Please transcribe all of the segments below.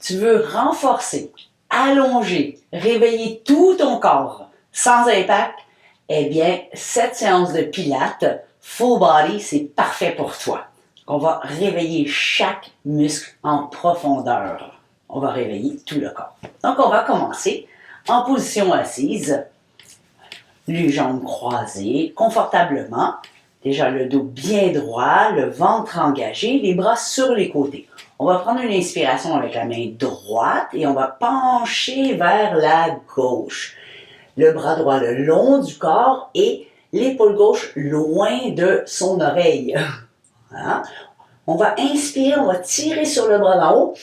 tu veux renforcer, allonger, réveiller tout ton corps sans impact, eh bien, cette séance de pilates full body, c'est parfait pour toi. On va réveiller chaque muscle en profondeur. On va réveiller tout le corps. Donc, on va commencer en position assise, les jambes croisées, confortablement. Déjà le dos bien droit, le ventre engagé, les bras sur les côtés. On va prendre une inspiration avec la main droite et on va pencher vers la gauche. Le bras droit le long du corps et l'épaule gauche loin de son oreille. Voilà. On va inspirer, on va tirer sur le bras d'en haut.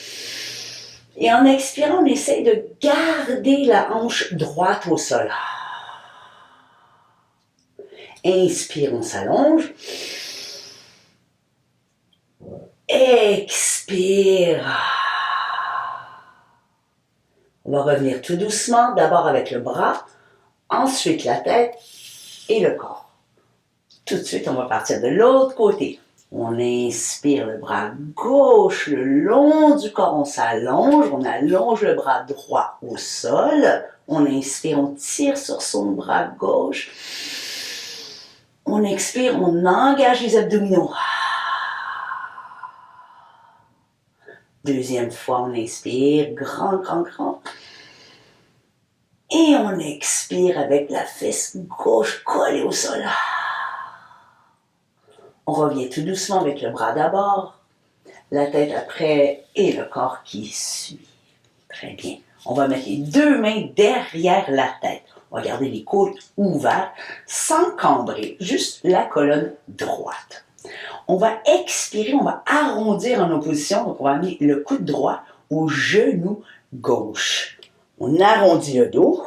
Et en expirant, on essaie de garder la hanche droite au sol. Inspire, on s'allonge. Expire. On va revenir tout doucement, d'abord avec le bras, ensuite la tête et le corps. Tout de suite, on va partir de l'autre côté. On inspire le bras gauche le long du corps, on s'allonge, on allonge le bras droit au sol. On inspire, on tire sur son bras gauche. On expire, on engage les abdominaux. Deuxième fois, on inspire, grand, grand, grand. Et on expire avec la fesse gauche collée au sol. On revient tout doucement avec le bras d'abord, la tête après et le corps qui suit. Très bien. On va mettre les deux mains derrière la tête. On va garder les côtes ouvertes sans cambrer, juste la colonne droite. On va expirer, on va arrondir en opposition, donc on va amener le coude droit au genou gauche. On arrondit le dos.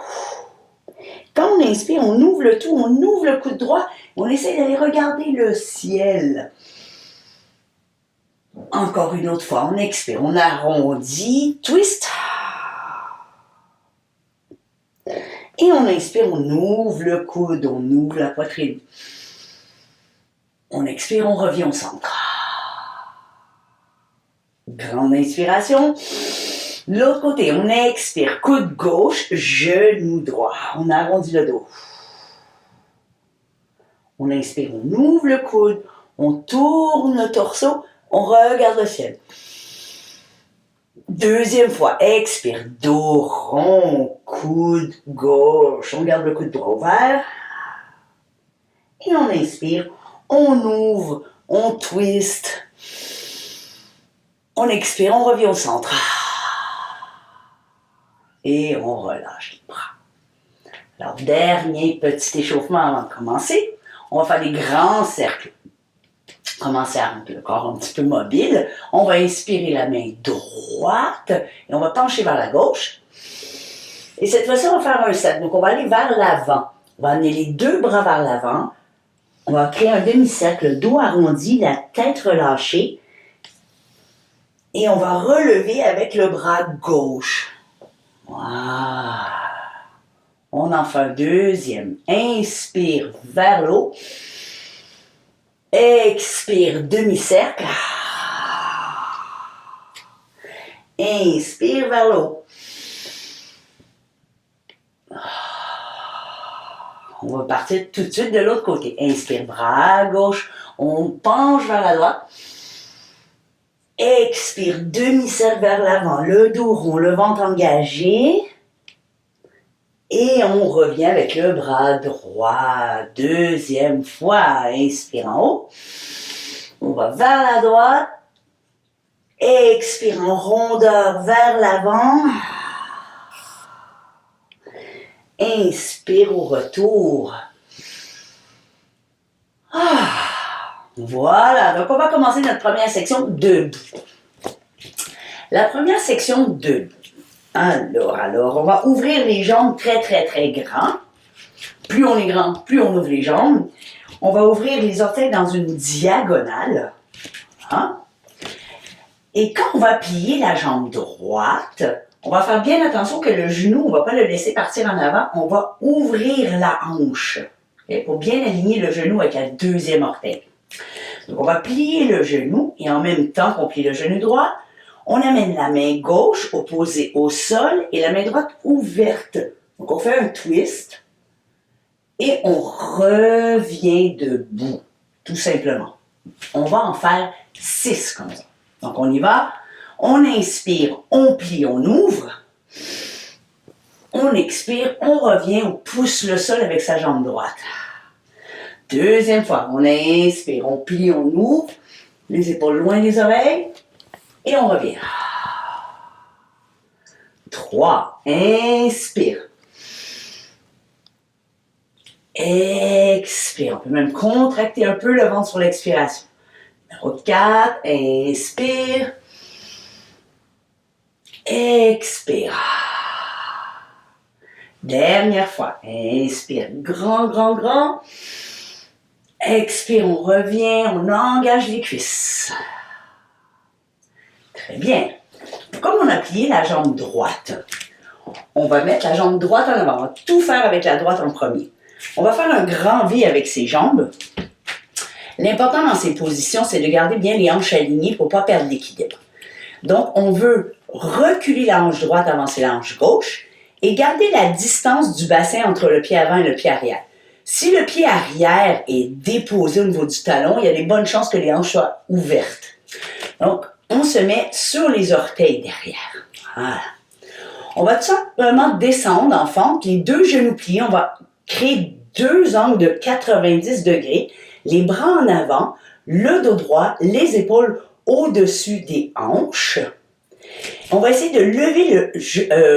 Quand on inspire, on ouvre le tout, on ouvre le coude droit, on essaie d'aller regarder le ciel. Encore une autre fois, on expire, on arrondit, twist. Et on inspire, on ouvre le coude, on ouvre la poitrine. On expire, on revient au centre. Grande inspiration. L'autre côté, on expire, coude gauche, genou droit. On arrondit le dos. On inspire, on ouvre le coude, on tourne le torseau, on regarde le ciel. Deuxième fois, expire, dos rond, coude gauche. On garde le coude droit ouvert. Et on inspire, on ouvre, on twist. On expire, on revient au centre. Et on relâche les bras. Alors, dernier petit échauffement avant de commencer. On va faire des grands cercles. Commencer à rendre le corps un petit peu mobile. On va inspirer la main droite et on va pencher vers la gauche. Et cette fois-ci, on va faire un cercle. Donc, on va aller vers l'avant. On va amener les deux bras vers l'avant. On va créer un demi-cercle, le dos arrondi, la tête relâchée. Et on va relever avec le bras gauche. Voilà. On en fait un deuxième. Inspire vers le haut. Expire, demi-cercle. Inspire vers le haut. On va partir tout de suite de l'autre côté. Inspire, bras gauche. On penche vers la droite. Expire, demi-cercle vers l'avant. Le dos rond, le ventre engagé. Et on revient avec le bras droit. Deuxième fois. Inspire en haut. On va vers la droite. Expire en rondeur vers l'avant. Inspire au retour. Voilà, donc on va commencer notre première section debout. La première section debout. Alors, on va ouvrir les jambes très, très, très grand. Plus on est grand, plus on ouvre les jambes. On va ouvrir les orteils dans une diagonale. Hein? Et quand on va plier la jambe droite, on va faire bien attention que le genou, on ne va pas le laisser partir en avant, on va ouvrir la hanche. Okay? Pour bien aligner le genou avec la deuxième orteil. Donc, on va plier le genou et en même temps qu'on plie le genou droit, On amène la main gauche opposée au sol et la main droite ouverte. Donc, on fait un twist et on revient debout, tout simplement. On va en faire 6 comme ça. Donc, on y va. On inspire, on plie, on ouvre. On expire, on revient, on pousse le sol avec sa jambe droite. Deuxième fois, on inspire, on plie, on ouvre. Les épaules loin des oreilles. Et on revient. 3, inspire. Expire. On peut même contracter un peu le ventre sur l'expiration. Numéro 4, inspire. Expire. Dernière fois, inspire. Grand, grand, grand. Expire, on revient, on engage les cuisses. Très bien. Comme on a plié la jambe droite, on va mettre la jambe droite en avant. On va tout faire avec la droite en premier. On va faire un grand V avec ses jambes. L'important dans ces positions, c'est de garder bien les hanches alignées pour ne pas perdre l'équilibre. Donc, on veut reculer la hanche droite, avancer la hanche gauche et garder la distance du bassin entre le pied avant et le pied arrière. Si le pied arrière est déposé au niveau du talon, il y a des bonnes chances que les hanches soient ouvertes. Donc, on se met sur les orteils derrière. Voilà. On va tout simplement descendre en fente, les 2 genoux pliés. On va créer 2 angles de 90 degrés, les bras en avant, le dos droit, les épaules au-dessus des hanches. On va essayer de lever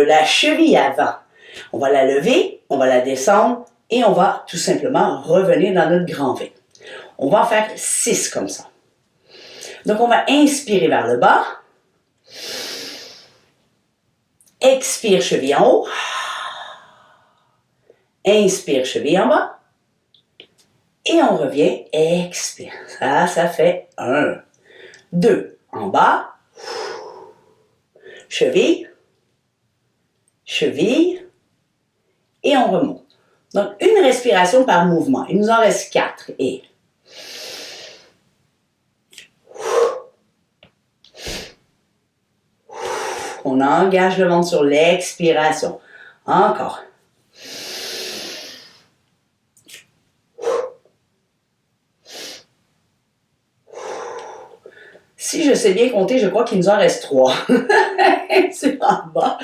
la cheville avant. On va la lever, on va la descendre et on va tout simplement revenir dans notre grand V. On va en faire 6 comme ça. Donc, on va inspirer vers le bas. Expire, cheville en haut. Inspire, cheville en bas. Et on revient, expire. Ça fait 1, 2, en bas. Cheville. Cheville. Et on remonte. Donc, une respiration par mouvement. Il nous en reste 4. Et on engage le ventre sur l'expiration. Encore. Si je sais bien compter, je crois qu'il nous en reste 3. C'est en bas.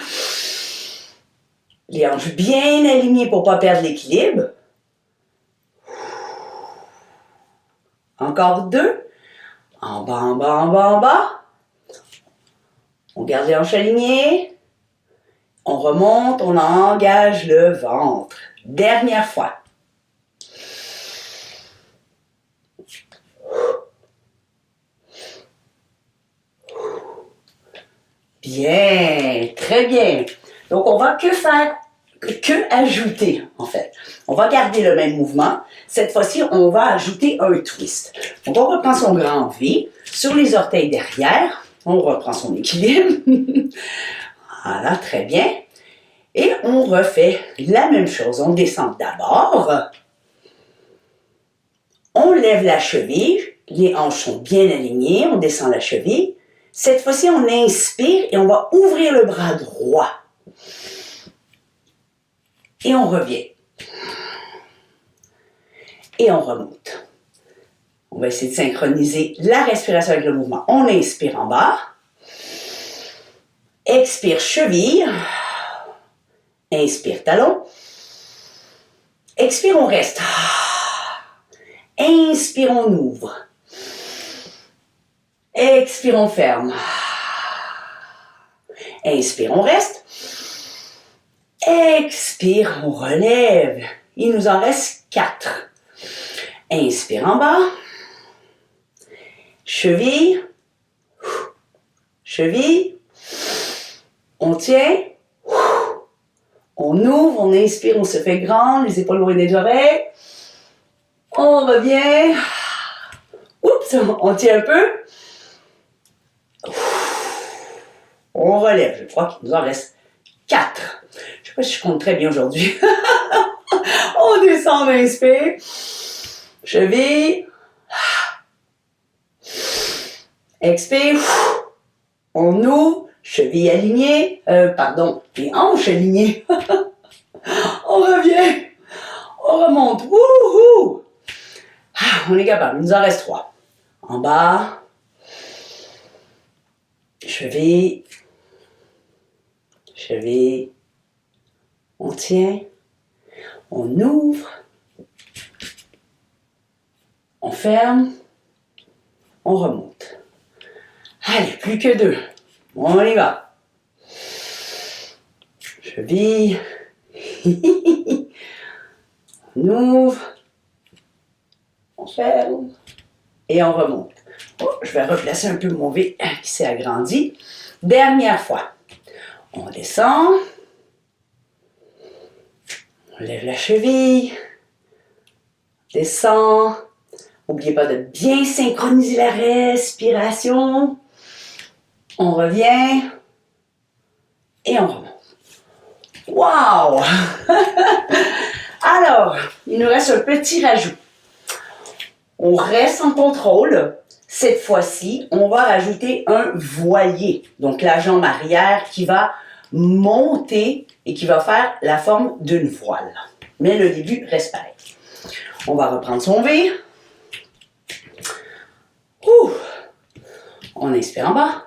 Les hanches bien alignées pour ne pas perdre l'équilibre. Encore 2. En bas, en bas, en bas, en bas. On garde les hanches alignées. On remonte, on engage le ventre. Dernière fois. Bien, très bien. Donc, on va que ajouter, en fait. On va garder le même mouvement. Cette fois-ci, on va ajouter un twist. Donc, on reprend son grand V sur les orteils derrière. On reprend son équilibre. Voilà, très bien. Et on refait la même chose. On descend d'abord. On lève la cheville. Les hanches sont bien alignées. On descend la cheville. Cette fois-ci, on inspire et on va ouvrir le bras droit. Et on revient. Et on remonte. On va essayer de synchroniser la respiration avec le mouvement. On inspire en bas. Expire, cheville. Inspire, talon. Expire, on reste. Inspire, on ouvre. Expire, on ferme. Inspire, on reste. Expire, on relève. Il nous en reste 4. Inspire en bas. Cheville. Cheville. On tient. On ouvre, on inspire, on se fait grand, les épaules loin des oreilles. On revient. Oups, on tient un peu. On relève. Je crois qu'il nous en reste 4. Je ne sais pas si je compte très bien aujourd'hui. On descend, on inspire. Cheville. Expire. On ouvre, cheville alignée, les hanches alignées. On revient, on remonte. Wouhou! On est capable, il nous en reste 3. En bas, cheville, on tient, on ouvre, on ferme, on remonte. Allez, plus que 2. On y va. Cheville, on ouvre, on ferme et on remonte. Oh, je vais replacer un peu mon V qui s'est agrandi. Dernière fois. On descend. On lève la cheville. Descend. N'oubliez pas de bien synchroniser la respiration. On revient. Et on remonte. Wow! Alors, il nous reste un petit rajout. On reste en contrôle. Cette fois-ci, on va rajouter un voilier. Donc, la jambe arrière qui va monter et qui va faire la forme d'une voile. Mais le début reste pareil. On va reprendre son V. Ouh. On inspire en bas.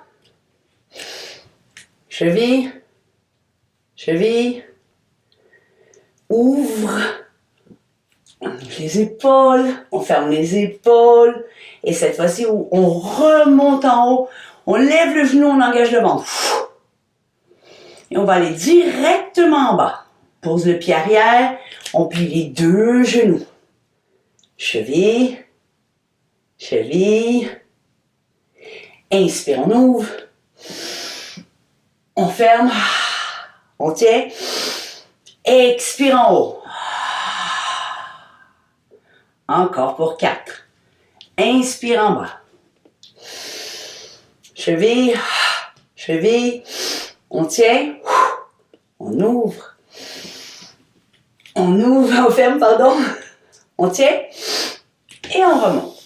Cheville. Ouvre. On ouvre les épaules, on ferme les épaules. Et cette fois-ci, on remonte en haut, on lève le genou, on engage le ventre. Et on va aller directement en bas. Pose le pied arrière, on plie les 2 genoux. Cheville. Inspire, on ouvre. On ferme. On tient. Expire en haut. Encore pour 4. Inspire en bas. Cheville. On tient. On ouvre. On ferme, pardon. On tient. Et on remonte.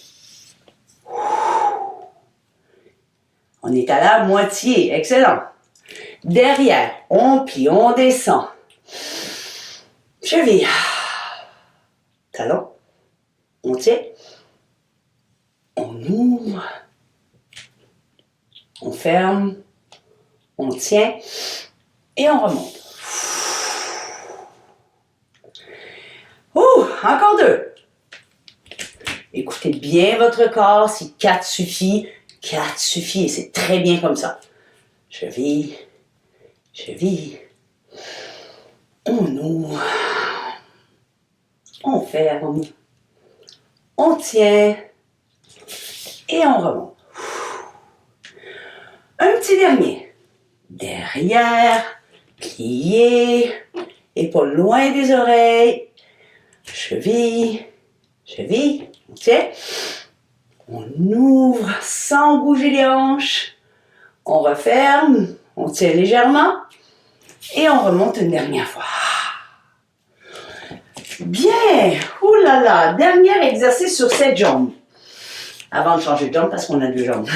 On est à la moitié. Excellent. Derrière, on plie, on descend. Cheville. Talon. On tient. On ouvre. On ferme. On tient. Et on remonte. Encore 2. Écoutez bien votre corps. Si 4 suffit, 4 suffit. Et c'est très bien comme ça. Cheville. On ouvre. On ferme. On tient. Et on remonte. Un petit dernier. Derrière. Plié. Épaules loin des oreilles. Cheville. On tient. On ouvre sans bouger les hanches. On referme. On tient légèrement. Et on remonte une dernière fois. Bien! Ouh là là! Dernier exercice sur cette jambe. Avant de changer de jambe, parce qu'on a 2 jambes.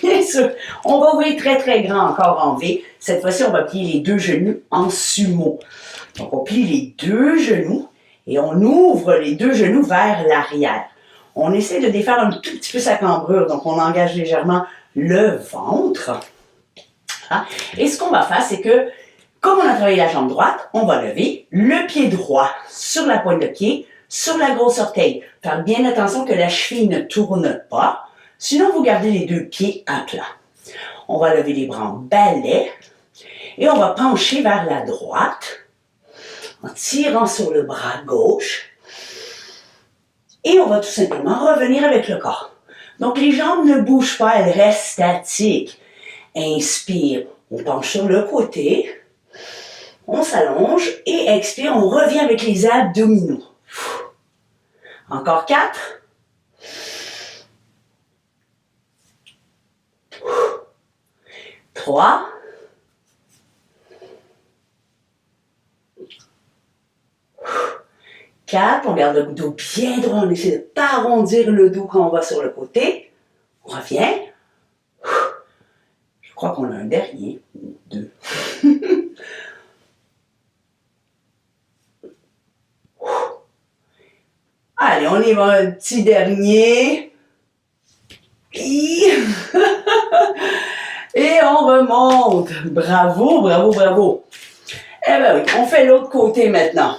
Bien sûr, on va ouvrir très très grand encore en V. Cette fois-ci, on va plier les 2 genoux en sumo. Donc, on plie les 2 genoux et on ouvre les 2 genoux vers l'arrière. On essaie de défaire un tout petit peu sa cambrure, donc on engage légèrement le ventre. Et ce qu'on va faire, c'est que, comme on a travaillé la jambe droite, on va lever le pied droit sur la pointe de pied, sur la grosse orteil. Faire bien attention que la cheville ne tourne pas, sinon vous gardez les 2 pieds à plat. On va lever les bras en balai et on va pencher vers la droite en tirant sur le bras gauche. Et on va tout simplement revenir avec le corps. Donc les jambes ne bougent pas, elles restent statiques. Inspire, on penche sur le côté. On s'allonge et expire, on revient avec les abdominaux. Encore 4. 3. 4. On garde le dos bien droit, on essaie de ne pas arrondir le dos quand on va sur le côté. On revient. crois qu'on a un dernier ou deux. Allez, on y va un petit dernier. Et on remonte. Bravo, bravo, bravo. Eh bien oui, on fait l'autre côté maintenant.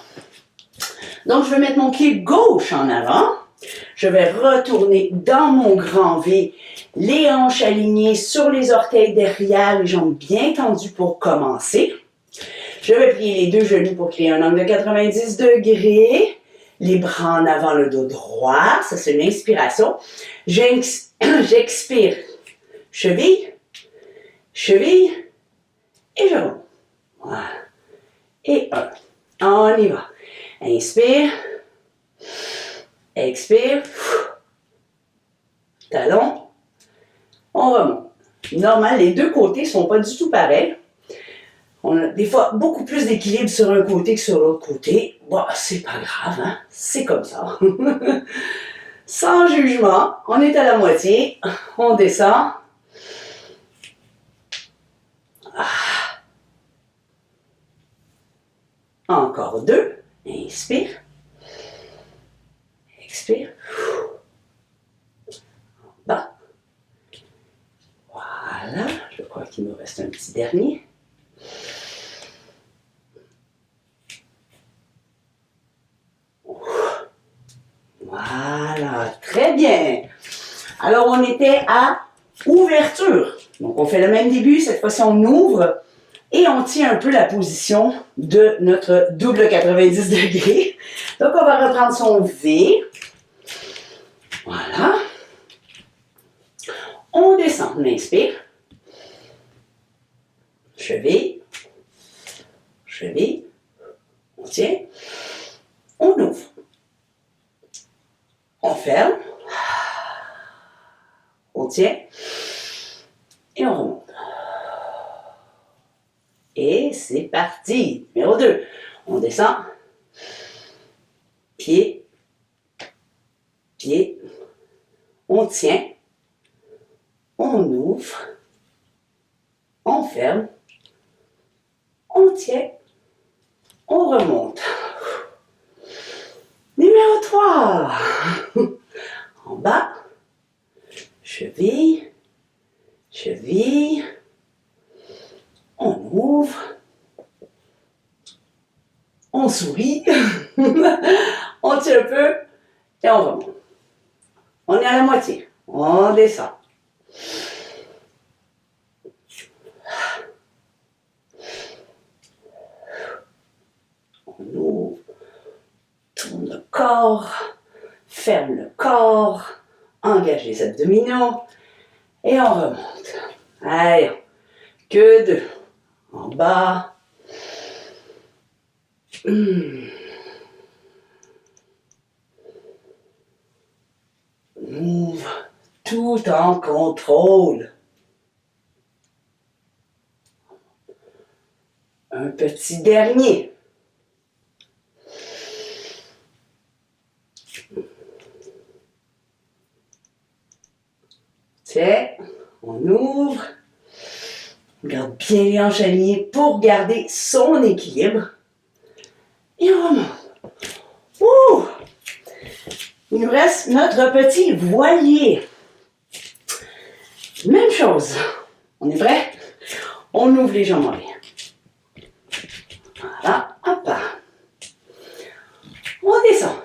Donc, je vais mettre mon pied gauche en avant. Je vais retourner dans mon grand V, les hanches alignées sur les orteils derrière, les jambes bien tendues pour commencer. Je vais plier les deux genoux pour créer un angle de 90 degrés. Les bras en avant, le dos droit. Ça, c'est une inspiration. J'expire. Cheville, cheville, et je remonte. Voilà. Et un. On y va. Inspire. Expire. Talon. On remonte. Normal, les deux côtés ne sont pas du tout pareils. On a des fois beaucoup plus d'équilibre sur un côté que sur l'autre côté. Bon, c'est pas grave, hein? C'est comme ça. Sans jugement, on est à la moitié. On descend. Encore deux. Inspire. Expire. En bas. Voilà. Je crois qu'il me reste un petit dernier. Voilà. Très bien. Alors, on était à ouverture. Donc, on fait le même début. Cette fois-ci, on ouvre. Et on tient un peu la position de notre double 90 degrés. Donc, on va reprendre son V. Voilà. On descend, on inspire. Cheville. Cheville. On tient. On ouvre. On ferme. On tient. Et on remonte. Et c'est parti. Numéro 2. On descend. Pied. Pied. On tient. On ouvre. On ferme. On tient. On remonte. Numéro 3. En bas. Cheville. Cheville. On ouvre. On sourit. On tient un peu. Et on remonte. On est à la moitié. On descend. On ouvre. Tourne le corps. Ferme le corps. Engage les abdominaux. Et on remonte. Allez. Que deux. En bas. Ouvre tout en contrôle. Un petit dernier. Tiens, on ouvre. On garde bien les hanches alignées pour garder son équilibre. Et on remonte. Ouh! Il nous reste notre petit voilier. Même chose. On est prêt? On ouvre les jambes en l'air. Voilà, hop. On descend.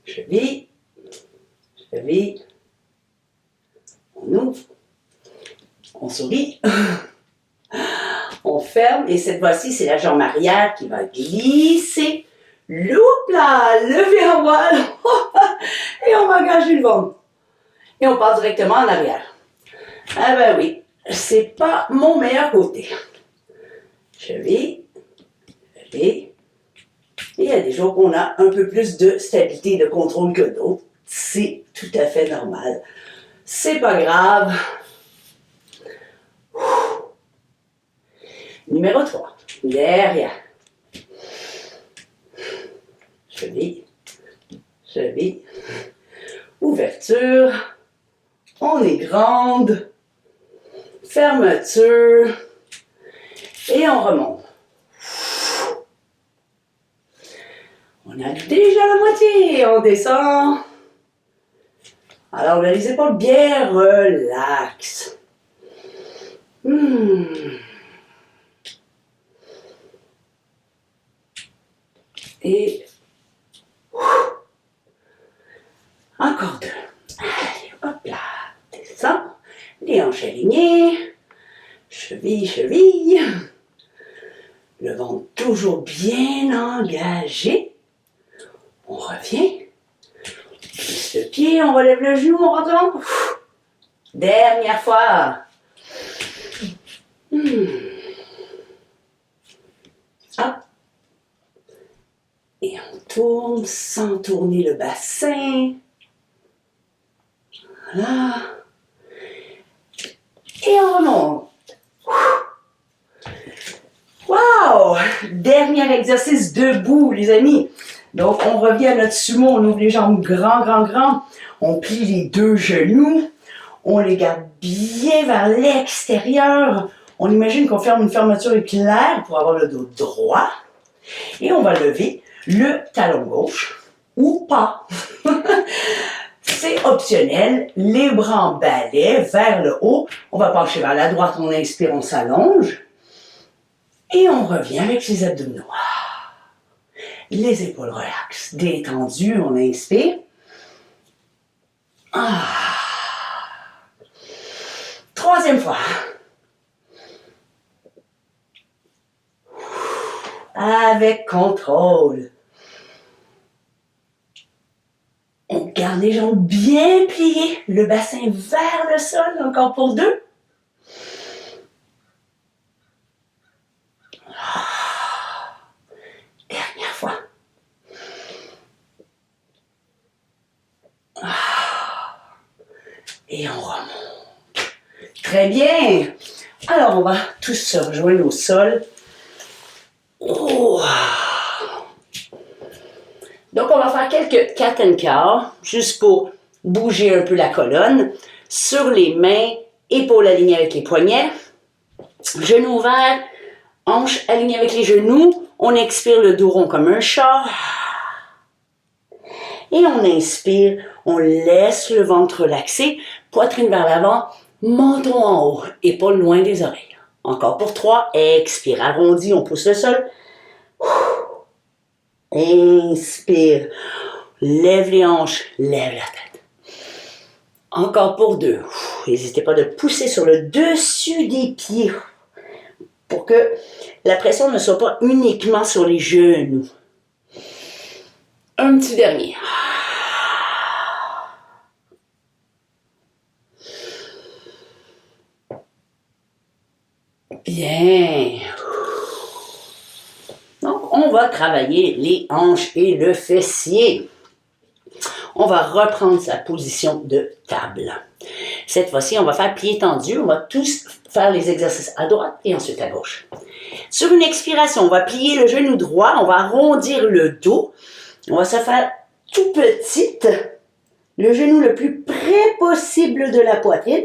Cheville. Cheville. On ouvre. On sourit. On ferme. Et cette fois-ci, c'est la jambe arrière qui va glisser. Loup là, lever en voile. Et on va engager le ventre. Et on passe directement en arrière. Ah ben oui, c'est pas mon meilleur côté. Cheville, cheville. Et il y a des jours qu'on a un peu plus de stabilité et de contrôle que d'autres. C'est tout à fait normal. C'est pas grave. Numéro 3. Derrière. Cheville. Cheville. Ouverture. On est grande. Fermeture. Et on remonte. On a déjà la moitié. On descend. Alors, les épaules bien relaxes. Et encore 2. Allez, hop là. Descend. Les hanches alignées. Cheville, cheville. Le ventre toujours bien engagé. On revient. Pousse le pied, on relève le genou, on retombe. Dernière fois. Hop. Et on tourne sans tourner le bassin. Voilà. Et on remonte. Wow! Dernier exercice debout, les amis. Donc, on revient à notre sumo. On ouvre les jambes grand, grand, grand. On plie les 2 genoux. On les garde bien vers l'extérieur. On imagine qu'on ferme une fermeture éclair pour avoir le dos droit. Et on va lever le talon gauche ou pas. C'est optionnel. Les bras en balai vers le haut. On va pencher vers la droite. On inspire, on s'allonge. Et on revient avec les abdominaux. Les épaules relaxent. Détendues, on inspire. Troisième fois. Avec contrôle. On garde les jambes bien pliées, le bassin vers le sol, encore pour 2. Dernière fois. Et on remonte. Très bien. Alors, on va tous se rejoindre au sol. Donc, on va faire quelques cat and cow, juste pour bouger un peu la colonne. Sur les mains, épaules alignées avec les poignets. Genoux ouverts, hanches alignées avec les genoux. On expire le dos rond comme un chat. Et on inspire, on laisse le ventre relaxé, poitrine vers l'avant, menton en haut, épaules loin des oreilles. Encore pour 3, expire, arrondi, on pousse le sol. Inspire, lève les hanches, lève la tête. Encore pour 2. N'hésitez pas de pousser sur le dessus des pieds pour que la pression ne soit pas uniquement sur les genoux. Un petit dernier. Bien. Donc, on va travailler les hanches et le fessier. On va reprendre sa position de table. Cette fois-ci, on va faire pieds tendus. On va tous faire les exercices à droite et ensuite à gauche. Sur une expiration, on va plier le genou droit. On va arrondir le dos. On va se faire tout petite. Le genou le plus près possible de la poitrine.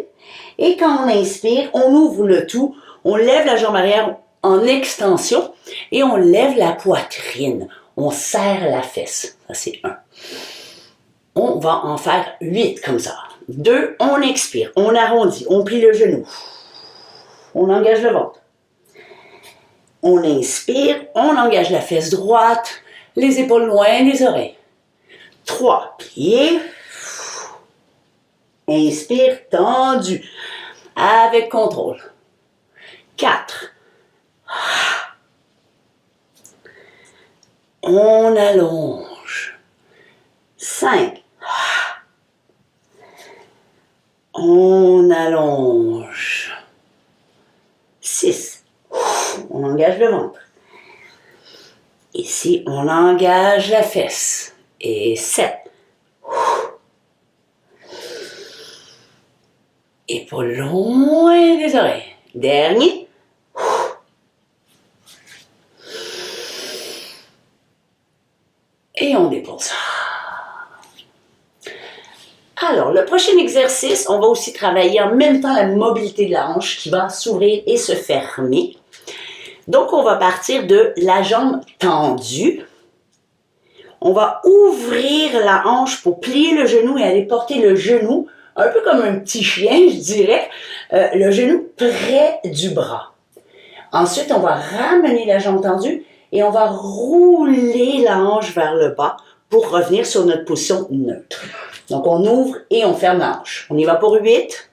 Et quand on inspire, on ouvre le tout. On lève la jambe arrière en extension et on lève la poitrine. On serre la fesse. Ça, c'est 1. On va en faire 8 comme ça. 2, on expire, on arrondit, on plie le genou. On engage le ventre. On inspire, on engage la fesse droite, les épaules loin des oreilles. 3, pieds. Inspire, tendu, avec contrôle. 4. On allonge. 5. On allonge. 6. On engage le ventre. Ici, on engage la fesse. Et 7. Épaules loin des oreilles. Dernier. Et on dépose. Alors, le prochain exercice, on va aussi travailler en même temps la mobilité de la hanche qui va s'ouvrir et se fermer. Donc, on va partir de la jambe tendue. On va ouvrir la hanche pour plier le genou et aller porter le genou, un peu comme un petit chien, je dirais, le genou près du bras. Ensuite, on va ramener la jambe tendue et on va rouler la hanche vers le bas pour revenir sur notre position neutre. Donc, on ouvre et on ferme la hanche. On y va pour 8.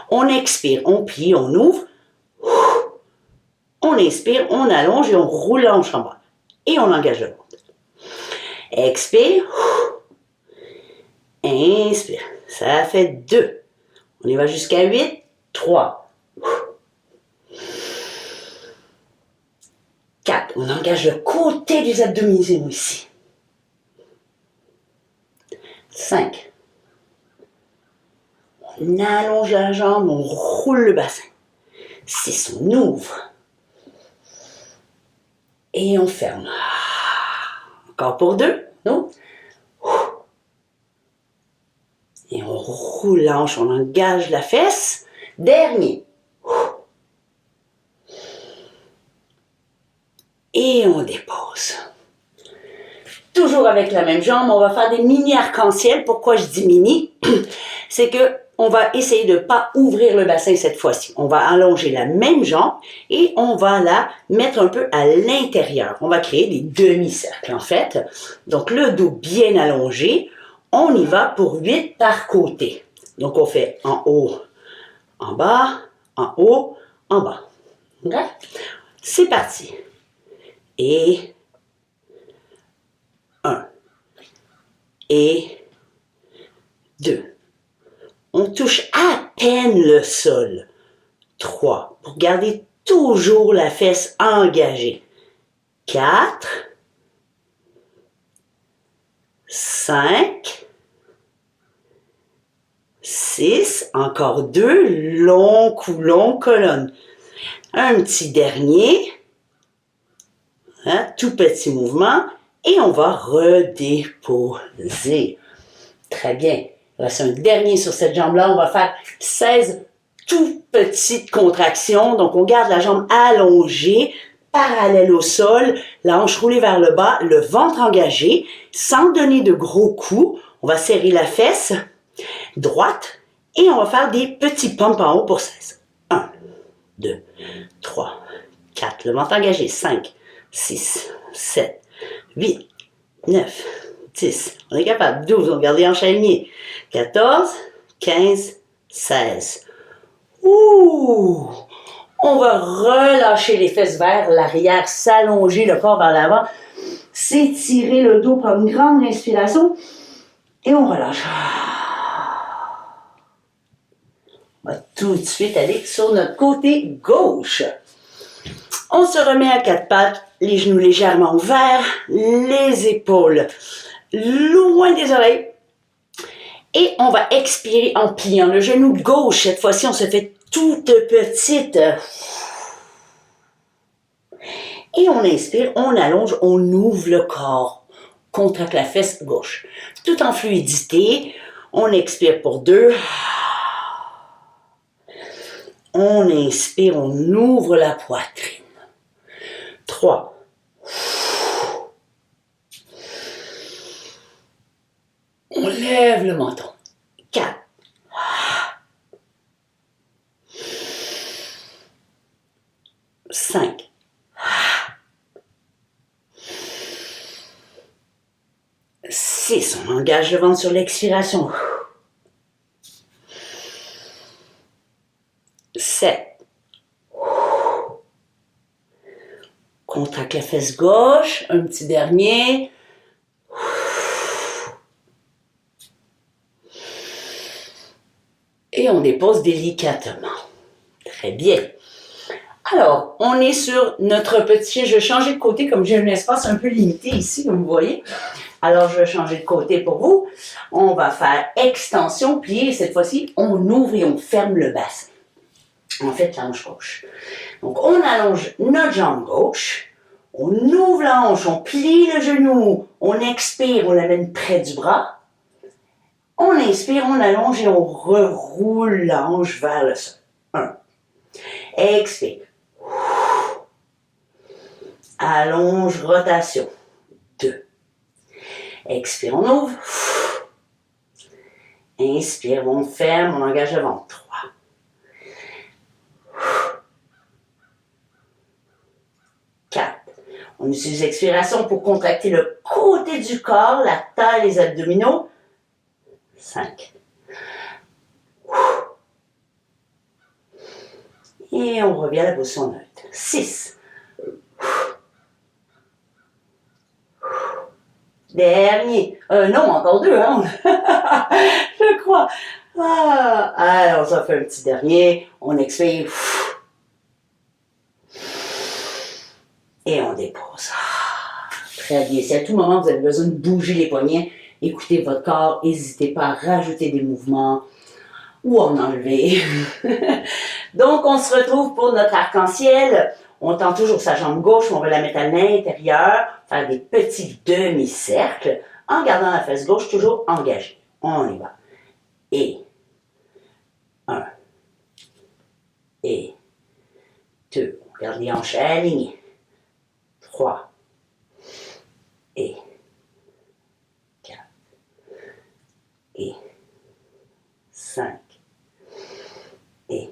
On expire, on plie, on ouvre. On inspire, on allonge et on roule la hanche en bas. Et on engage le ventre. Expire. Inspire. Ça fait 2. On y va jusqu'à 8. 3. 4. On engage le côté des abdominaux ici. 5. On allonge la jambe, on roule le bassin. 6. On ouvre. Et on ferme. Encore pour 2. Non? Et on roule la hanche, on engage la fesse. Dernier. Et on dépose. Toujours avec la même jambe, on va faire des mini arc-en-ciel. Pourquoi je dis mini? C'est que on va essayer de ne pas ouvrir le bassin cette fois-ci. On va allonger la même jambe et on va la mettre un peu à l'intérieur. On va créer des demi-cercles en fait. Donc le dos bien allongé. On y va pour 8 par côté. Donc on fait en haut, en bas, en haut, en bas. Okay? C'est parti. Et 1. Et 2. On touche à peine le sol. 3. Pour garder toujours la fesse engagée. 4. 5. 6. Encore 2. Long cou, long colonne. Un petit dernier. Tout petit mouvement. Et on va redéposer. Très bien. Il reste un dernier sur cette jambe-là. On va faire 16 tout petites contractions. Donc, on garde la jambe allongée, parallèle au sol, la hanche roulée vers le bas, le ventre engagé, sans donner de gros coups. On va serrer la fesse droite et on va faire des petits pompes en haut pour 16. 1, 2, 3, 4. Le ventre engagé. 5, 6, 7, 8, 9, 10. On est capable. 12. On garde les hanches alignées. 14, 15, 16. Ouh! On va relâcher les fesses vers l'arrière, s'allonger le corps vers l'avant, s'étirer le dos, prendre une grande inspiration et on relâche. On va tout de suite aller sur notre côté gauche. On se remet à 4 pattes, les genoux légèrement ouverts, les épaules loin des oreilles. Et on va expirer en pliant le genou gauche. Cette fois-ci, on se fait toute petite. Et on inspire, on allonge, on ouvre le corps. Contracte la fesse gauche. Tout en fluidité. On expire pour 2. On inspire, on ouvre la poitrine. 3. On lève le menton. 4. 5. 6. On engage le ventre sur l'expiration. 7. Contracte la fesse gauche. Un petit dernier. Et on dépose délicatement. Très bien. Alors, on est sur notre petit... Je vais changer de côté comme j'ai un espace un peu limité ici, comme vous voyez. Alors, je vais changer de côté pour vous. On va faire extension, plier. Cette fois-ci, on ouvre et on ferme le bassin. En fait, la hanche gauche. Donc, on allonge notre jambe gauche. On ouvre la hanche, on plie le genou. On expire, on l'amène près du bras. On inspire, on allonge et on reroule la hanche vers le sol. 1. Expire. Allonge, rotation. 2. Expire, on ouvre. Inspire, on ferme, on engage le ventre. 3. 4. On utilise l'expiration pour contracter le côté du corps, la taille, les abdominaux. 5. Et on revient à la position neutre. 6. Dernier. Non, encore 2, hein? Je crois. Alors, ça fait un petit dernier. On expire. Et on dépose. Très bien. Si à tout moment vous avez besoin de bouger les poignets, écoutez votre corps. N'hésitez pas à rajouter des mouvements ou en enlever. Donc, on se retrouve pour notre arc-en-ciel. On tend toujours sa jambe gauche, on va la mettre à l'intérieur, faire des petits demi-cercles, en gardant la fesse gauche toujours engagée. On y va. Et 1. Et 2. On garde les hanches alignées. 3. Et 4. Et 5. Et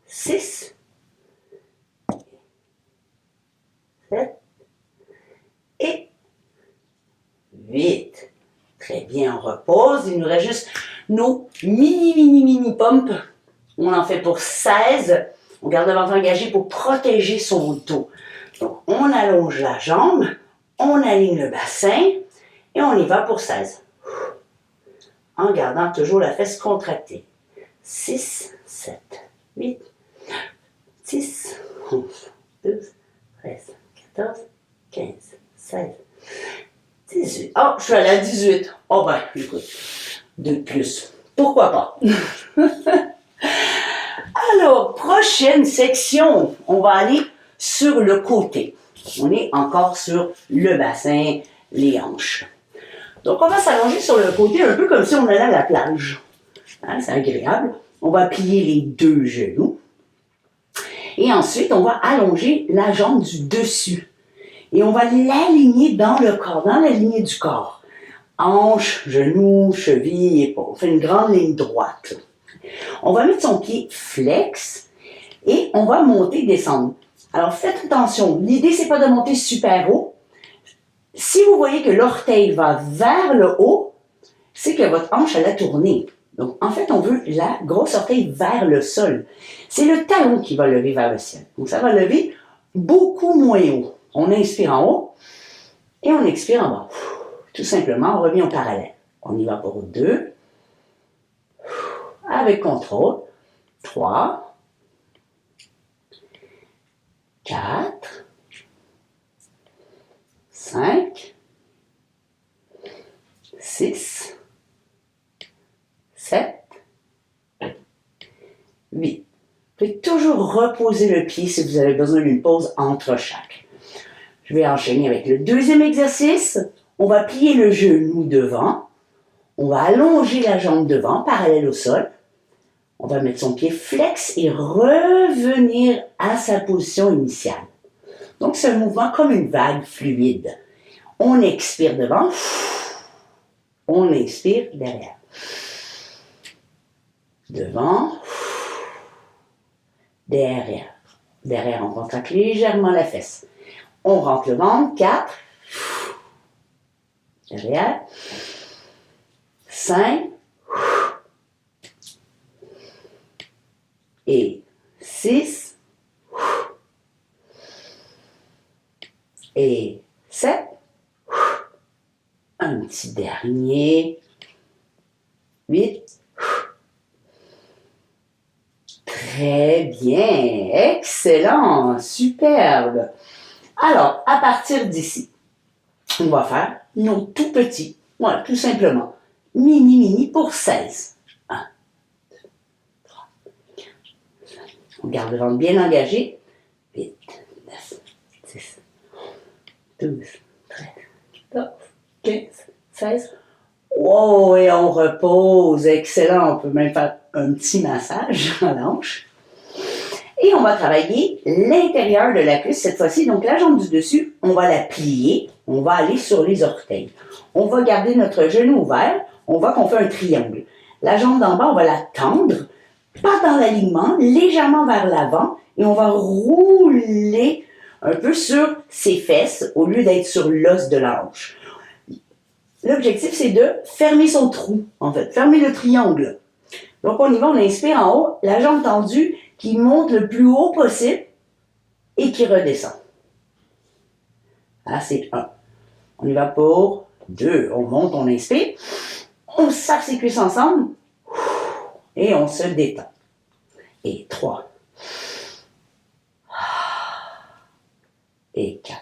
6. 7 et 8. Très bien, on repose. Il nous reste juste nos mini pompes. On en fait pour 16. On garde le ventre engagé pour protéger son dos. Donc, on allonge la jambe, on aligne le bassin et on y va pour 16. En gardant toujours la fesse contractée. 6, 7, 8, 9, 10, 11, 12, 13, 14, 15, 16, 18. Oh, je suis allée à 18. Oh ben, écoute, 2 de plus. Pourquoi pas? Alors, prochaine section, on va aller sur le côté. On est encore sur le bassin, les hanches. Donc, on va s'allonger sur le côté un peu comme si on allait à la plage. Hein, c'est agréable. On va plier les 2 genoux. Et ensuite, on va allonger la jambe du dessus. Et on va l'aligner dans le corps, dans la lignée du corps. Hanche, genou, cheville, épaule. On fait une grande ligne droite. On va mettre son pied flex et on va monter, descendre. Alors, faites attention. L'idée, c'est pas de monter super haut. Si vous voyez que l'orteil va vers le haut, c'est que votre hanche, elle a tourné. Donc, en fait, on veut la grosse orteil vers le sol. C'est le talon qui va lever vers le ciel. Donc, ça va lever beaucoup moins haut. On inspire en haut et on expire en bas. Tout simplement, on revient au parallèle. On y va pour 2. Avec contrôle. 3. 4. 5. 6. 7. 8. Vous pouvez toujours reposer le pied si vous avez besoin d'une pause entre chaque. Je vais enchaîner avec le deuxième exercice. On va plier le genou devant. On va allonger la jambe devant, parallèle au sol. On va mettre son pied flex et revenir à sa position initiale. Donc, c'est un mouvement comme une vague fluide. On expire devant. On inspire derrière. Devant. Derrière. Derrière, on contracte légèrement la fesse. On rentre le ventre. 4. Derrière. 5. Et 6. Et 7. Un petit dernier. 8. Très bien, excellent, superbe. Alors, à partir d'ici, on va faire nos tout petits, voilà, tout simplement, mini pour 16. 1, 2, 3, 4, 5. On garde le ventre bien engagé. 8, 9, 10, 12, 13, 14, 15, 16. Wow, et on repose. Excellent. On peut même faire un petit massage à la hanche. Et on va travailler l'intérieur de la cuisse cette fois-ci. Donc, la jambe du dessus, on va la plier. On va aller sur les orteils. On va garder notre genou ouvert. On voit qu'on fait un triangle. La jambe d'en bas, on va la tendre, pas dans l'alignement, légèrement vers l'avant. Et on va rouler un peu sur ses fesses au lieu d'être sur l'os de la hanche. L'objectif, c'est de fermer son trou, en fait. Fermer le triangle. Donc, on y va, on inspire en haut, la jambe tendue qui monte le plus haut possible et qui redescend. Là, c'est 1. On y va pour 2. On monte, on inspire. On serre ses cuisses ensemble et on se détend. Et 3. Et 4.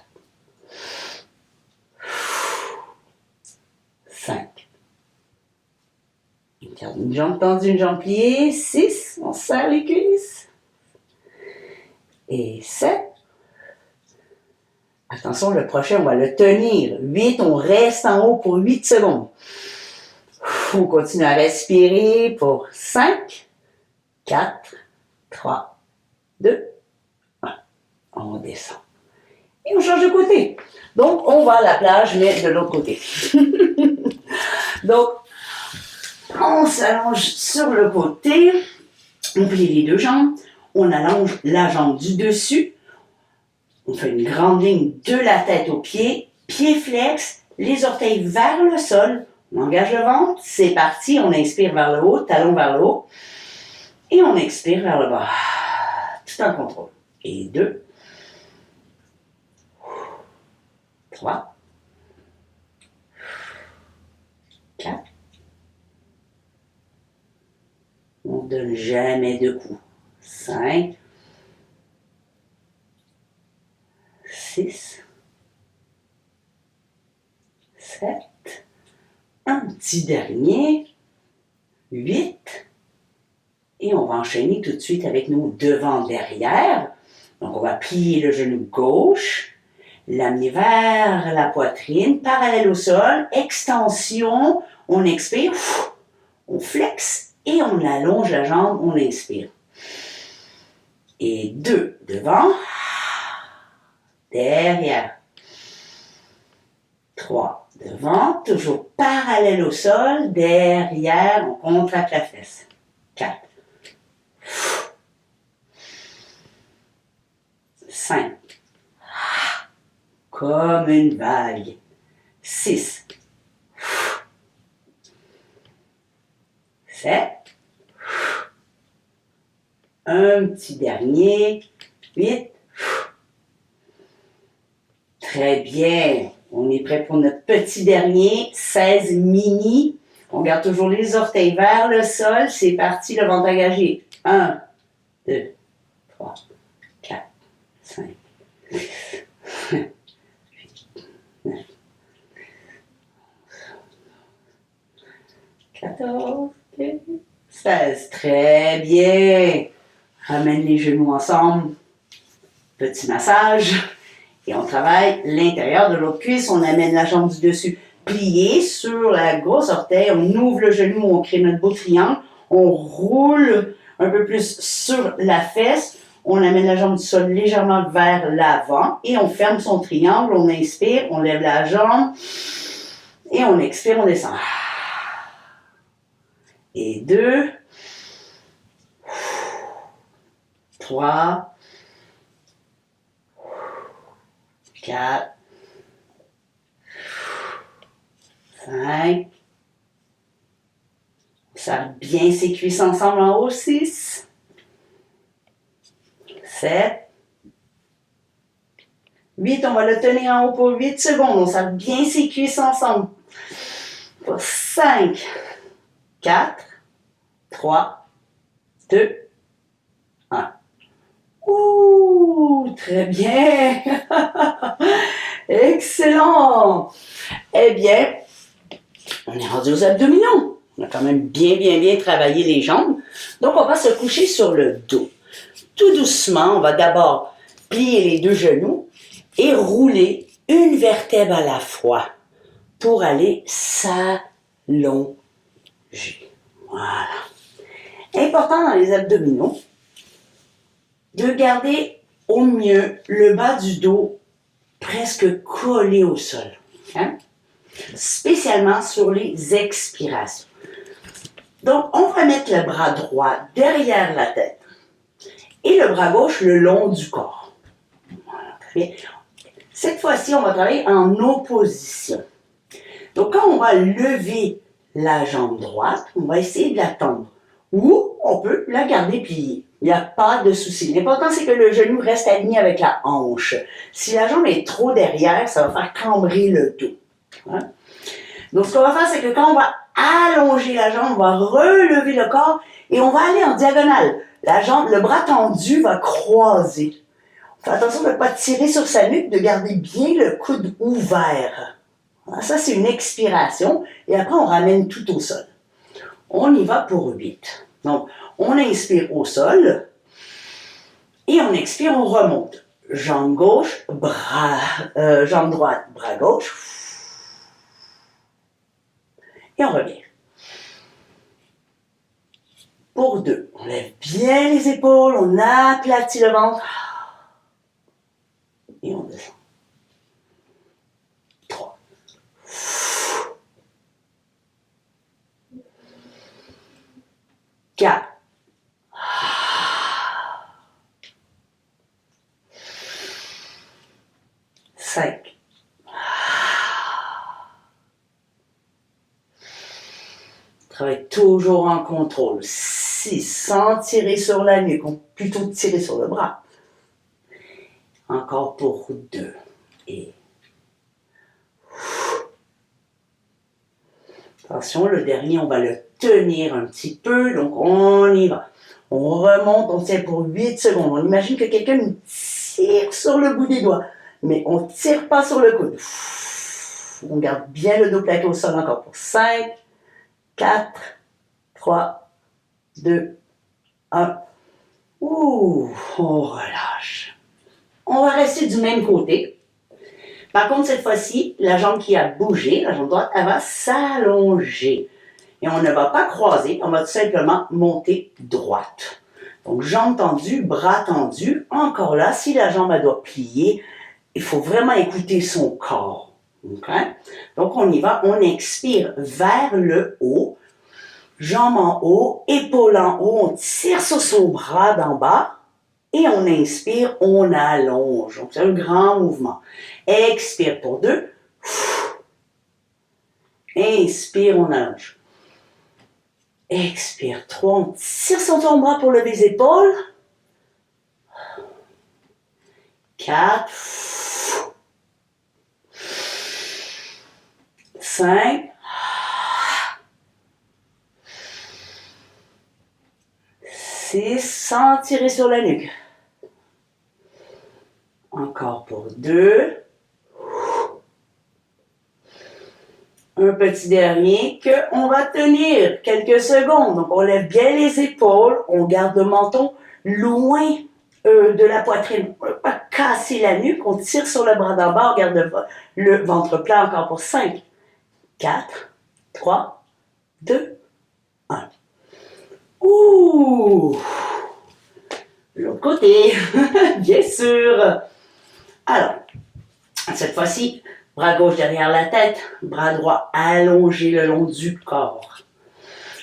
5. Une jambe tendue, une jambe pliée. 6. On serre les cuisses. Et 7. Attention, le prochain, on va le tenir. 8, on reste en haut pour 8 secondes. On continue à respirer pour 5, 4, 3, 2, 1. On descend. Et on change de côté. Donc, on va à la plage, mais de l'autre côté. Donc, on s'allonge sur le côté. On plie les deux jambes. On allonge la jambe du dessus. On fait une grande ligne de la tête aux pieds. Pieds flex, les orteils vers le sol. On engage le ventre. C'est parti. On inspire vers le haut, talon vers le haut. Et on expire vers le bas. Tout en contrôle. Et 2. 3. 4. On ne donne jamais de coups. 5. 6. 7. Un petit dernier. 8. Et on va enchaîner tout de suite avec nos devant-derrière. Donc, on va plier le genou gauche, l'amener vers la poitrine, parallèle au sol, extension, on expire, on flexe et on allonge la jambe, on inspire. Et 2, devant, derrière. 3, devant, toujours parallèle au sol, derrière, on contracte la fesse. 4. 5. Comme une vague. 6. 7. Un petit dernier. 8. Très bien. On est prêt pour notre petit dernier. 16 mini. On garde toujours les orteils vers le sol. C'est parti, le ventre engagé. 1, 2, 3, 4, 5, 6, 7, 8, 9, 14, 15, 16. Très bien. Ramène les genoux ensemble. Petit massage. Et on travaille l'intérieur de l'autre cuisse. On amène la jambe du dessus pliée sur la grosse orteil. On ouvre le genou, on crée notre beau triangle. On roule un peu plus sur la fesse. On amène la jambe du sol légèrement vers l'avant. Et on ferme son triangle. On inspire, on lève la jambe. Et on expire, on descend. Et 2. 3. 4, 5, on serre bien ses cuisses ensemble en haut, 6, 7, 8, on va le tenir en haut pour 8 secondes, on serre bien ses cuisses ensemble, pour 5, 4, 3, 2, 1. Ouh, très bien! Excellent! Eh bien, on est rendu aux abdominaux. On a quand même bien travaillé les jambes. Donc, on va se coucher sur le dos. Tout doucement, on va d'abord plier les deux genoux et rouler une vertèbre à la fois pour aller s'allonger. allongé. Voilà. Important dans les abdominaux de garder au mieux le bas du dos presque collé au sol. Hein? Spécialement sur les expirations. Donc, on va mettre le bras droit derrière la tête et le bras gauche le long du corps. Voilà, très bien. Cette fois-ci, on va travailler en opposition. Donc, quand on va lever la jambe droite, on va essayer de la tendre. Ou on peut la garder pliée. Il n'y a pas de souci. L'important, c'est que le genou reste aligné avec la hanche. Si la jambe est trop derrière, ça va faire cambrer le dos. Hein? Donc, ce qu'on va faire, c'est que quand on va allonger la jambe, on va relever le corps et on va aller en diagonale. La jambe, le bras tendu va croiser. Fais attention de ne pas tirer sur sa nuque, de garder bien le coude ouvert. Ça, c'est une expiration. Et après, on ramène tout au sol. On y va pour 8. Donc, on inspire au sol. Et on expire, on remonte. Jambe gauche, jambe droite, bras gauche. Et on revient. Pour 2, on lève bien les épaules, on aplatit le ventre. Et on descend. 3. 4. 5. 6. Toujours en contrôle. 6. Sans tirer sur la nuque, plutôt tirer sur le bras. Encore pour 2. Et attention, le dernier, on va le tenir un petit peu. Donc, on y va. On remonte, on tient pour 8 secondes. On imagine que quelqu'un nous tire sur le bout des doigts. Mais on ne tire pas sur le coude. On garde bien le dos plaqué au sol encore pour 5, 4, 3, 2, 1. Ouh, on relâche. On va rester du même côté. Par contre, cette fois-ci, la jambe qui a bougé, la jambe droite, elle va s'allonger. Et on ne va pas croiser, on va tout simplement monter droite. Donc, jambe tendue, bras tendus. Encore là, si la jambe elle doit plier, il faut vraiment écouter son corps. Okay? Donc, on y va, on expire vers le haut. Jambe en haut, épaule en haut, on tire sur son bras d'en bas. Et on inspire, on allonge. Donc, c'est un grand mouvement. Expire pour 2. Inspire, on allonge. Expire, 3. On tire sur ton bras pour lever les épaules. 4. 5. 6. Sans tirer sur la nuque. Encore pour 2. Un petit dernier qu'on va tenir quelques secondes. Donc, on lève bien les épaules. On garde le menton loin de la poitrine. On ne va pas casser la nuque. On tire sur le bras d'en bas. On garde le ventre plat encore pour 5, 4, 3, 2, 1. Ouh! L'autre côté, bien sûr. Alors, cette fois-ci, bras gauche derrière la tête, bras droit allongé le long du corps.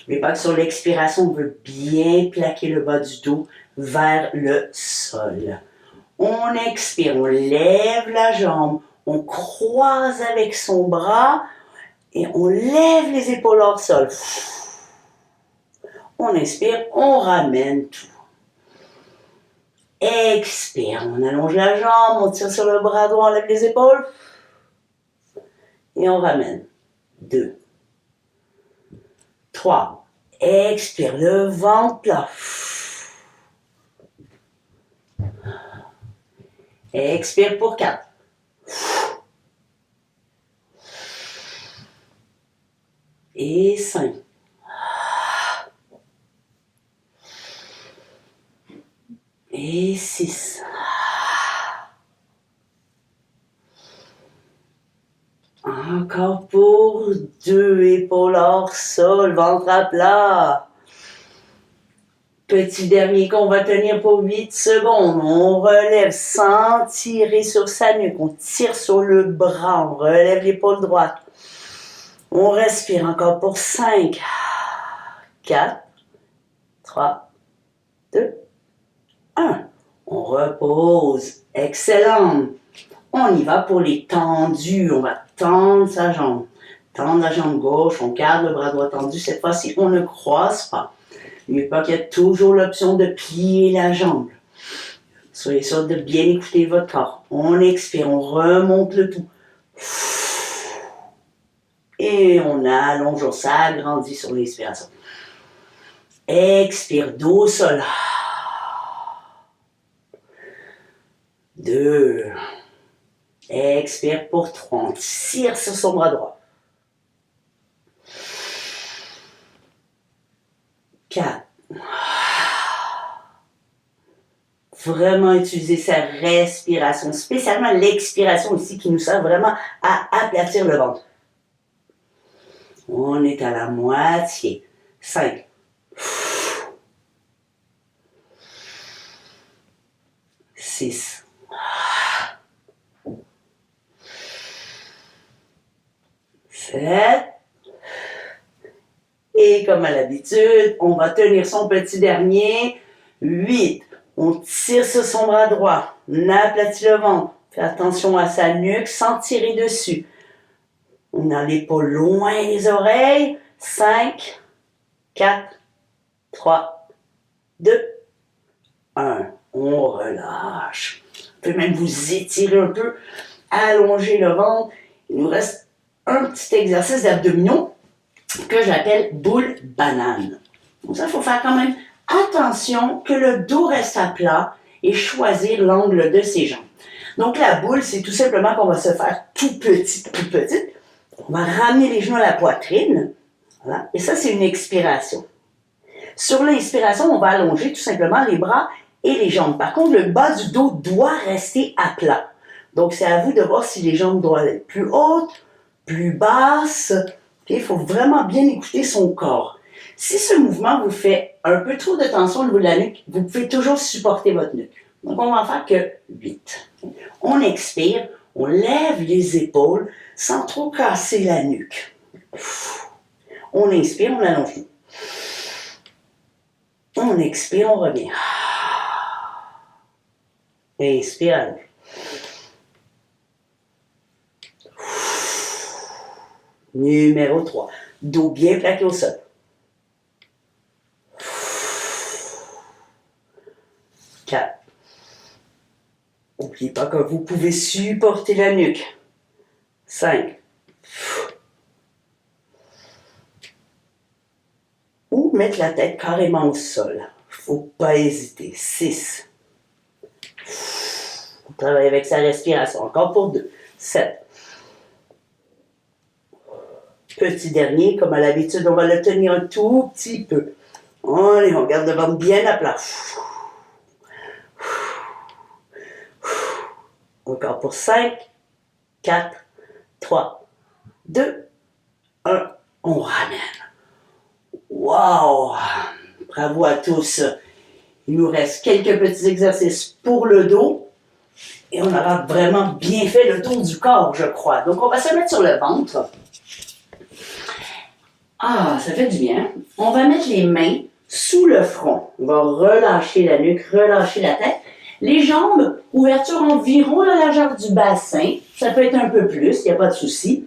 N'oubliez pas que sur l'expiration, on veut bien plaquer le bas du dos vers le sol. On expire, on lève la jambe, on croise avec son bras et on lève les épaules hors sol. On inspire, on ramène tout. Expire, on allonge la jambe, on tire sur le bras droit, on lève les épaules. Et on ramène. 2, 3. Expire, le ventre plat. Expire pour 4. Et 5. Et 6. Encore pour 2, épaules hors sol, ventre à plat. Petit dernier qu'on va tenir pour 8 secondes. On relève sans tirer sur sa nuque. On tire sur le bras. On relève l'épaule droite. On respire encore pour 5, 4, 3, 2, 1. On repose. Excellent. On y va pour les tendus. On va tendre sa jambe. Tendre la jambe gauche. On garde le bras droit tendu. Cette fois-ci, on ne croise pas. N'oubliez pas qu'il y a toujours l'option de plier la jambe. Soyez sûr de bien écouter votre corps. On expire. On remonte le tout. Et on allonge. On s'agrandit sur l'inspiration. Expire. Dos au sol. 2. Expire pour 3. On tire sur son bras droit. 4. Vraiment utiliser sa respiration, spécialement l'expiration ici qui nous sert vraiment à aplatir le ventre. On est à la moitié. 5. 6. 7. Et comme à l'habitude, on va tenir son petit dernier. 8. On tire sur son bras droit. On aplatit le ventre. Fais attention à sa nuque sans tirer dessus. On a l'épaule loin des oreilles. 5, 4, 3, 2, 1. On relâche. Vous pouvez même vous étirer un peu, allonger le ventre. Il nous reste un petit exercice d'abdominaux que j'appelle boule banane. Donc ça, il faut faire quand même attention que le dos reste à plat et choisir l'angle de ses jambes. Donc la boule, c'est tout simplement qu'on va se faire tout petite. On va ramener les genoux à la poitrine. Voilà. Et ça, c'est une expiration. Sur l'inspiration, on va allonger tout simplement les bras et les jambes. Par contre, le bas du dos doit rester à plat. Donc, c'est à vous de voir si les jambes doivent être plus hautes, plus basses. Il faut vraiment bien écouter son corps. Si ce mouvement vous fait un peu trop de tension au niveau de la nuque, vous pouvez toujours supporter votre nuque. Donc, on va en faire que 8. On expire, on lève les épaules sans trop casser la nuque. On inspire, on allonge. On expire, on revient. Inspire, allonge. Numéro 3. Dos bien plaqué au sol. 4. N'oubliez pas que vous pouvez supporter la nuque. 5. Ou mettre la tête carrément au sol. Faut pas hésiter. 6. On travaille avec sa respiration. Encore pour 2. 7. Petit dernier, comme à l'habitude, on va le tenir un tout petit peu. Allez, on garde le ventre bien à plat. Encore pour 5, 4, 3, 2, 1. On ramène. Wow! Bravo à tous. Il nous reste quelques petits exercices pour le dos. Et on aura vraiment bien fait le tour du corps, je crois. Donc, on va se mettre sur le ventre. Ah, ça fait du bien. On va mettre les mains sous le front. On va relâcher la nuque, relâcher la tête. Les jambes, ouverture environ la largeur du bassin. Ça peut être un peu plus, il n'y a pas de souci.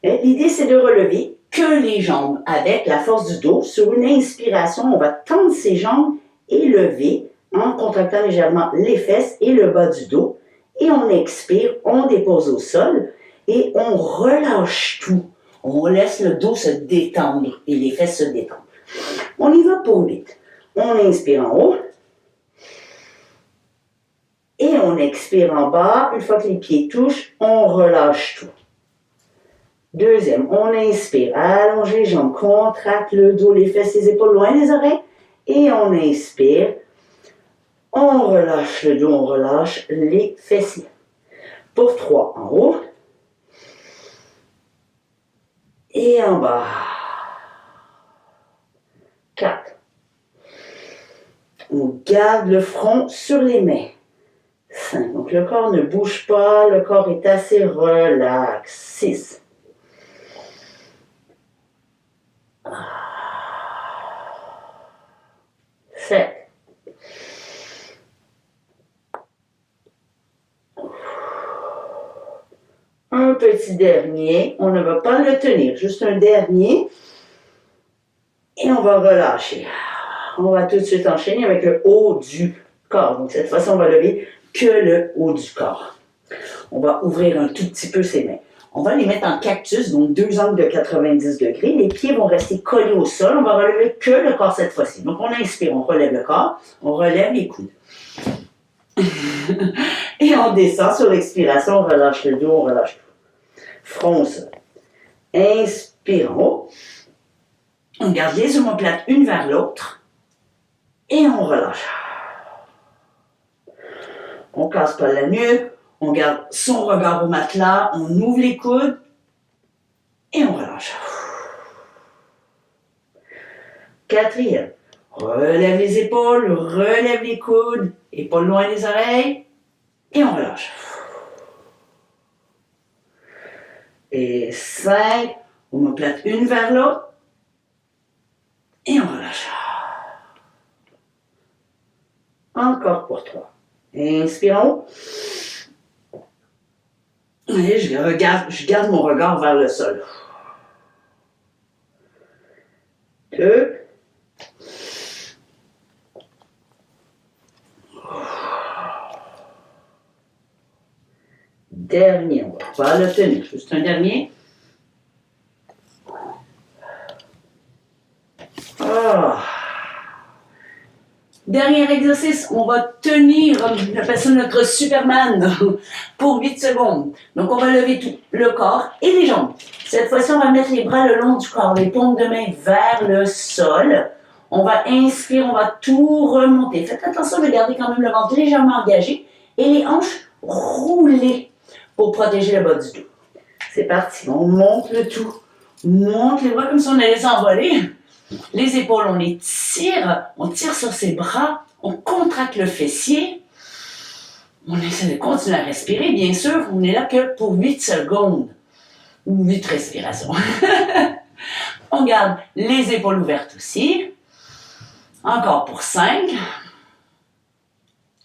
L'idée, c'est de relever que les jambes avec la force du dos. Sur une inspiration, on va tendre ses jambes et lever en contractant légèrement les fesses et le bas du dos. Et on expire, on dépose au sol et on relâche tout. On laisse le dos se détendre et les fesses se détendre. On y va pour 8. On inspire en haut. Et on expire en bas. Une fois que les pieds touchent, on relâche tout. Deuxième, on inspire. Allonge les jambes, contracte le dos, les fesses, les épaules loin des oreilles. Et on inspire. On relâche le dos, on relâche les fessiers. Pour 3, en haut. Et en bas. 4. On garde le front sur les mains. 5. Donc le corps ne bouge pas, le corps est assez relax. 6. 7. Un petit dernier, on ne va pas le tenir, juste un dernier. Et on va relâcher. On va tout de suite enchaîner avec le haut du corps. Donc cette fois-ci, on va lever que le haut du corps. On va ouvrir un tout petit peu ses mains. On va les mettre en cactus, donc 2 angles de 90 degrés. Les pieds vont rester collés au sol. On va relever que le corps cette fois-ci. Donc on inspire, on relève le corps, on relève les coudes. Et on descend sur l'expiration, on relâche le dos, on relâche tout. Front au sol. Inspirons. On garde les omoplates une vers l'autre. Et on relâche. On ne casse pas la nuque. On garde son regard au matelas. On ouvre les coudes. Et on relâche. 4e. Relève les épaules. Relève les coudes. Épaules loin des oreilles. Et on relâche. Et 5. Omoplate une vers l'autre. Et on relâche. Encore pour 3. Inspirons. Et je garde mon regard vers le sol. 2. Dernier, on va le tenir. Juste un dernier. Oh. Dernier exercice, on va tenir, on appelle ça notre Superman, pour 8 secondes. Donc on va lever tout, le corps et les jambes. Cette fois-ci, on va mettre les bras le long du corps, les paumes de main vers le sol. On va inspirer, on va tout remonter. Faites attention de garder quand même le ventre légèrement engagé et les hanches roulées pour protéger le bas du dos. C'est parti, on monte le tout. On monte les bras comme si on allait s'envoler. Les épaules, on tire sur ses bras, on contracte le fessier. On essaie de continuer à respirer, bien sûr. On est là que pour 8 secondes. Ou 8 respirations. On garde les épaules ouvertes aussi. Encore pour 5,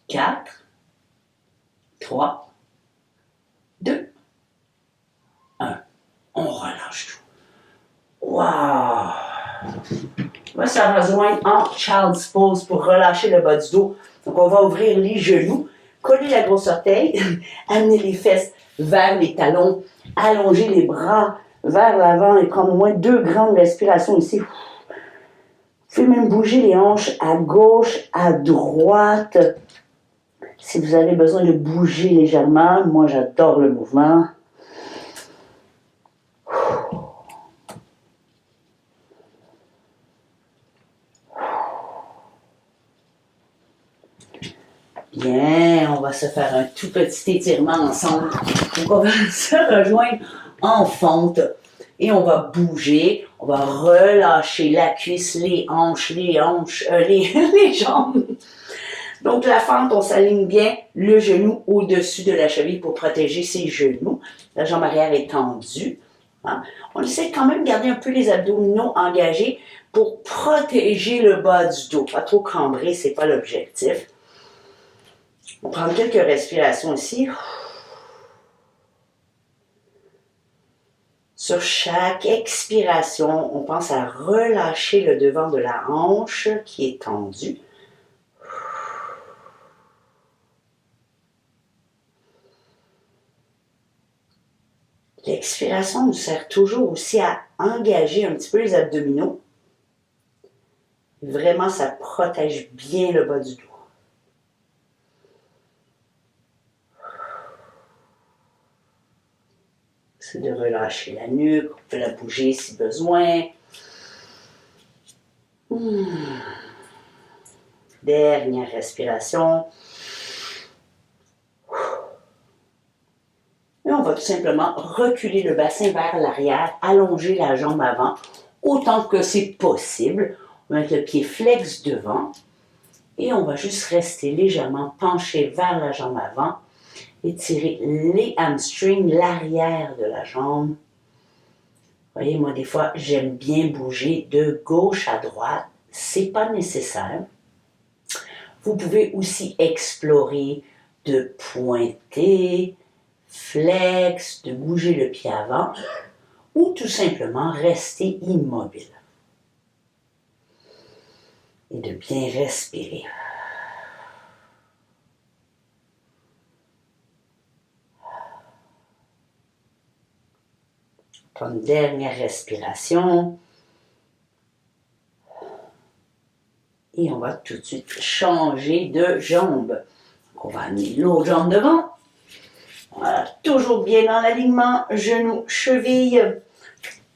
4, 3, 2, 1. On relâche tout. Waouh! On va se rejoindre en Child's Pose pour relâcher le bas du dos. Donc, on va ouvrir les genoux, coller la grosse orteil, amener les fesses vers les talons, allonger les bras vers l'avant et prendre au moins 2 grandes respirations ici. Vous pouvez même bouger les hanches à gauche, à droite. Si vous avez besoin de bouger légèrement, moi j'adore le mouvement. Bien, on va se faire un tout petit étirement ensemble. Donc, on va se rejoindre en fente et on va bouger. On va relâcher la cuisse, les hanches, les jambes. Donc, la fente, on s'aligne bien le genou au-dessus de la cheville pour protéger ses genoux. La jambe arrière est tendue. Hein? On essaie quand même de garder un peu les abdominaux engagés pour protéger le bas du dos. Pas trop cambrer, c'est pas l'objectif. On prend quelques respirations ici. Sur chaque expiration, on pense à relâcher le devant de la hanche qui est tendue. L'expiration nous sert toujours aussi à engager un petit peu les abdominaux. Vraiment, ça protège bien le bas du dos. C'est de relâcher la nuque, on peut la bouger si besoin. Dernière respiration. Et Là, on va tout simplement reculer le bassin vers l'arrière, allonger la jambe avant, autant que c'est possible. On va mettre le pied flex devant et on va juste rester légèrement penché vers la jambe avant, étirer les hamstrings, l'arrière de la jambe. Vous voyez, moi, des fois, j'aime bien bouger de gauche à droite. C'est pas nécessaire. Vous pouvez aussi explorer de pointer, flex, de bouger le pied avant ou tout simplement rester immobile et de bien respirer. Prendre une dernière respiration. Et on va tout de suite changer de jambe. On va amener l'autre jambe devant. Voilà, toujours bien dans l'alignement, genou, cheville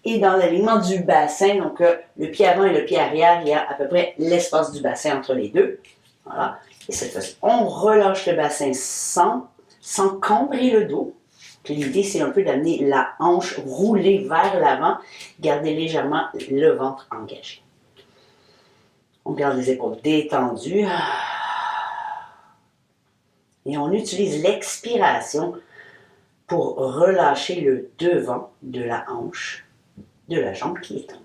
et dans l'alignement du bassin. Donc, le pied avant et le pied arrière, il y a à peu près l'espace du bassin entre les deux. Voilà. Et cette fois-ci, on relâche le bassin sans cambrer le dos. L'idée, c'est un peu d'amener la hanche roulée vers l'avant, garder légèrement le ventre engagé. On garde les épaules détendues. Et on utilise l'expiration pour relâcher le devant de la hanche de la jambe qui est tendue.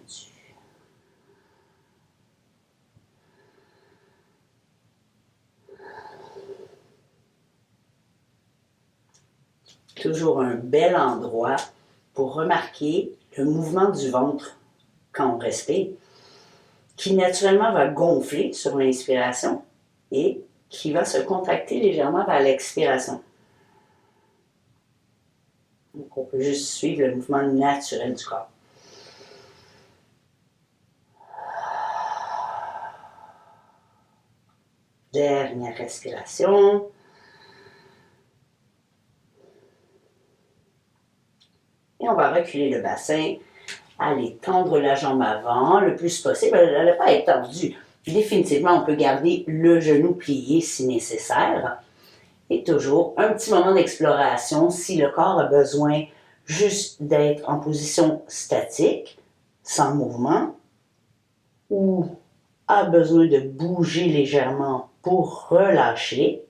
Toujours un bel endroit pour remarquer le mouvement du ventre quand on respire, qui naturellement va gonfler sur l'inspiration et qui va se contracter légèrement vers l'expiration. Donc, on peut juste suivre le mouvement naturel du corps. Dernière respiration. Et on va reculer le bassin, aller tendre la jambe avant le plus possible. Elle ne va pas être tendue. Définitivement, on peut garder le genou plié si nécessaire. Et toujours un petit moment d'exploration si le corps a besoin juste d'être en position statique, sans mouvement, ou a besoin de bouger légèrement pour relâcher.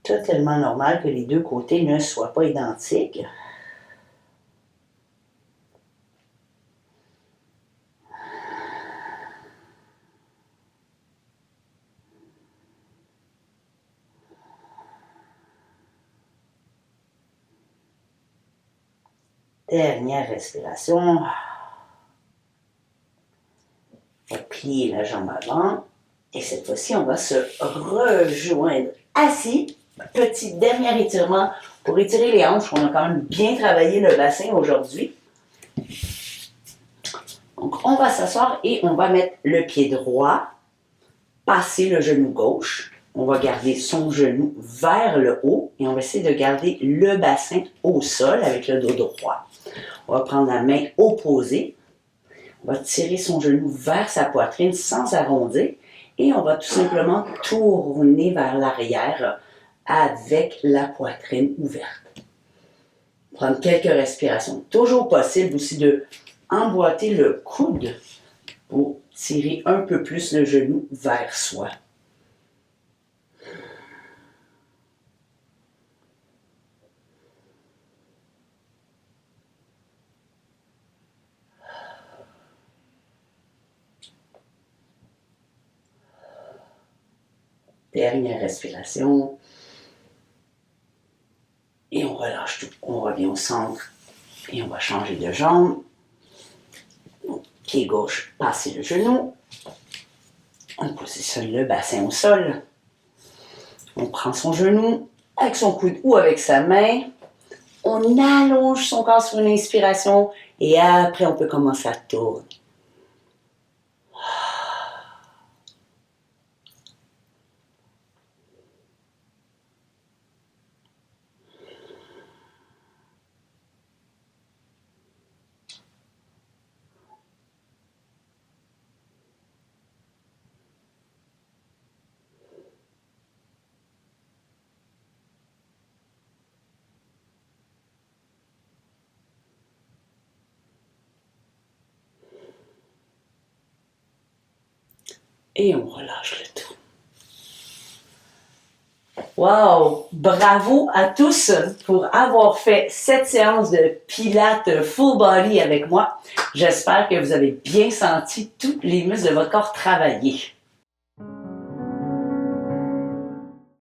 Totalement normal que les deux côtés ne soient pas identiques. Dernière respiration. On va plier la jambe avant. Et cette fois-ci, on va se rejoindre assis. Petit dernier étirement pour étirer les hanches. On a quand même bien travaillé le bassin aujourd'hui. Donc, on va s'asseoir et on va mettre le pied droit, passer le genou gauche. On va garder son genou vers le haut et on va essayer de garder le bassin au sol avec le dos droit. On va prendre la main opposée. On va tirer son genou vers sa poitrine sans arrondir et on va tout simplement tourner vers l'arrière avec la poitrine ouverte. Prendre quelques respirations. Toujours possible aussi de emboîter le coude pour tirer un peu plus le genou vers soi. Dernière respiration. Et on relâche tout. On revient au centre et on va changer de jambe. Pied gauche, passer le genou. On positionne le bassin au sol. On prend son genou avec son coude ou avec sa main. On allonge son corps sur une inspiration et après on peut commencer à tourner. Et on relâche le tout. Wow! Bravo à tous pour avoir fait cette séance de pilates full body avec moi. J'espère que vous avez bien senti tous les muscles de votre corps travailler.